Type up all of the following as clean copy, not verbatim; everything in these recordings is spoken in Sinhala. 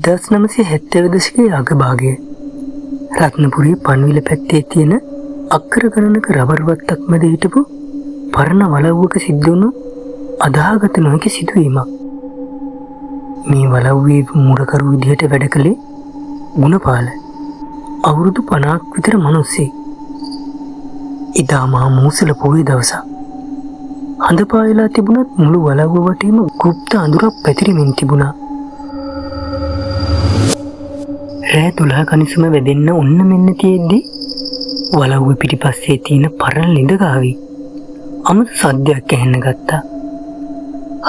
1970 දශකයේ අගභාගයේ රත්නපුරේ පන්විල පැත්තේ තියෙන අක්කර ගණනක රබර් වත්තක් මැද හිටපු පරණ වලව්වක සිද්ධ වුණු අදාහගත නොහැකි සිදුවීමක්. මේ වලව්වේ මුරකරු විදිහට වැඩ කළේ ගුණපාල. අවුරුදු 50ක් විතර මිනිස්සෙක්. ඉදා මහා මූසල පොයේ දවසක්. හඳ පායලා තිබුණත් මුළු වලව්ව වටේම ගුප්ත අඳුරක් පැතිරෙමින් තිබුණා. රෑ 12 කනිසම වැදෙන්න ඔන්න මෙන්න තියෙද්දි වලව්ව පිටිපස්සේ තියෙන පරණ ළිඳ ගාවේ අමුතු සද්දයක් ඇහෙන්න ගත්තා.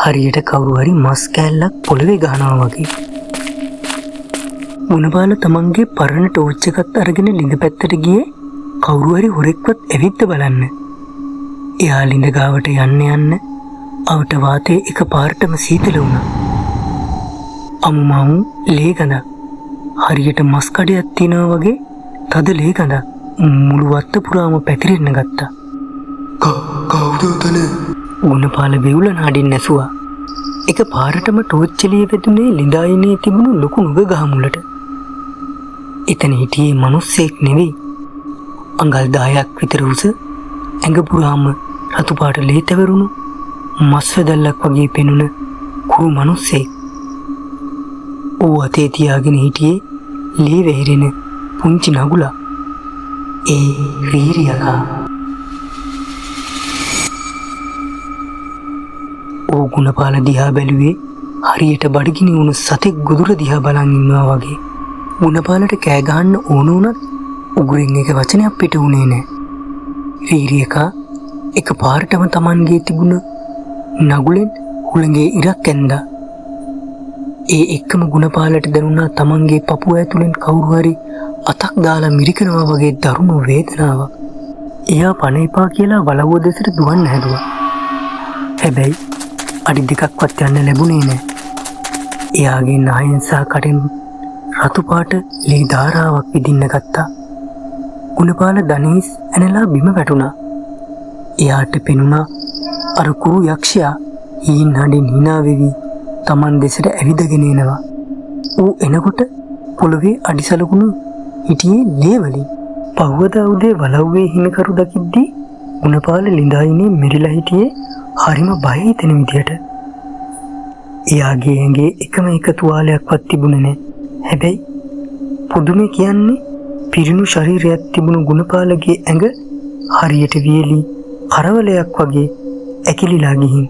හරියට කවුරු හරි මස් කෑල්ලක් පොළවේ ගහනවා වගේ. ගුණපාල තමන්ගේ පරණ ටෝච් එකත් අරගෙන ළිඳ පැත්තට ගියේ කවුරු හරි හොරෙක්වත් ඇවිත් බලන්න. එයා ළිඳ ගාවට යන්න අවට වාතයේ එකපාරටම සීතල වුණා. අමුමවුන් ලේ ගඳක්. හරියට මස් කඩයක් තියනවා වගේ තද ලේ ගඳක් මුළු වත්ත පුරාම පැතිරෙන්න ගත්තා. කවුද උතන? ගුණපාල බෙවුල නාඩින් නැසුවා. එක පාරටම ටෝච් එළිය වැදුනේ ළිඳායනේ තිබුණු ලොකු නුග ගහ මුලට. එතන හිටියේ මිනිස්සෙක් නෙවෙයි. අඟල් 10ක් විතර උස ඇඟ පුරාම රතු පාට ලේ තැවරුණු මස් වැදල්ලක් වගේ පෙනුන කුරු මිනිස්සෙක්. ඌ අතේ තියාගෙන හිටියේ ලේ වැහිරෙන පුංචි නගුලා. ඒ රීරියකා. ඌ ගුණපාල දිහා බැලුවේ හරියට බඩගිනි වුණු සතෙක් ගුදුර දිහා බලන් ඉන්නවා වගේ. ගුණපාලට කෑ ගහන්න ඕන වුණත් උගුරින් එක වචනයක් පිට වුණේ නැහැ. රීරියකා එක පාරටම Tamanගේ තිබුණ නගුලෙන් හුළඟේ ඉරක් ඇන්දා. ඒ එක්කම ගුණපාලට දැනුණා Tamanගේ පපුව ඇතුලෙන් කවුරු හරි අතක් දාලා මිරිකනවා වගේ දරුණු වේදනාවක්. එයා පණ එපා කියලා වලව්ව දෙසට දුවන්න හැදුවා. හැබැයි අඩි 2ක්වත් යන්න ලැබුණේ නැහැ. එයාගේ නායෙන් සහ කටෙන් රතු පාට ලේ ධාරාවක් විදින්න ගත්තා. ගුණපාල දණහිස් ඇනලා බිම වැටුණා. එයාට පෙනුණා අර කුරු යක්ෂයා හීන් හඬින් hina වෙවි Taman දෙසට ඇවිදගෙන එනවා. ඌ එනකොට පොළවේ අඩිසලකුණු හිටියේ ලේ වලින්. පහවදා උදේ වලව්වේ හිමිකරු දකිද්දී ගුණපාල ළිඳායිනේ මෙරිලා හිටියේ හරිම බයයි හිතෙන විදියට. එයාගේ ඇඟේ එකම එක තුවාලයක්වත් තිබුණේ නැහැ. හැබැයි පුදුමේ කියන්නේ පිරිණු ශරීරයක් තිබුණු ගුණපාලගේ ඇඟ හරියට වියලි කරවලයක් වගේ ඇකිලිලා ගිහින්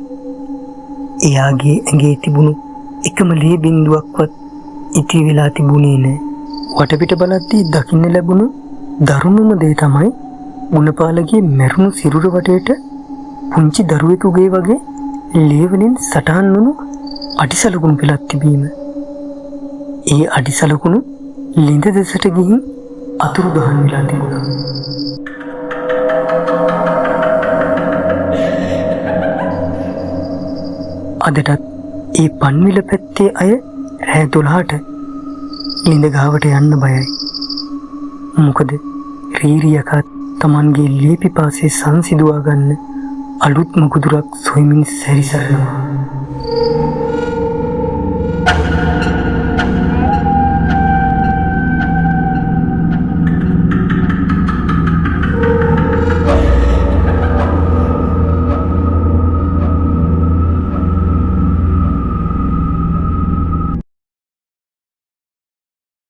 එයාගේ ඇඟේ තිබුණු එකම ලේ බිඳුවක්වත් ඉතිරි වෙලා තිබුණේ නැහැ. වටපිට බලද්දී දකින්න ලැබුණු දරුණුම දේ තමයි ගුණපාලගේ මැරුණු සිරුර වටේට පුංචි දරුවෙකුගේ වගේ ලේ වලින් සටහන් වුණු අඩිසලකුණු පෙළක් තිබීම. ඒ අඩිසලකුණු ළිඳ දෙසට ගිහින් අතුරු දහන් වෙලා තිබුණා. අදටත් ඒ පන්විල පැත්තේ අය රෑ 12ට ළිඳ ගාවට යන්න බයයි. මොකද රීරියකා Tamanගේ ලේ පිපාසය සංසිඳවා ගන්න අලුත් මුකුදුරක් සොයමින් සැරිසරනවා.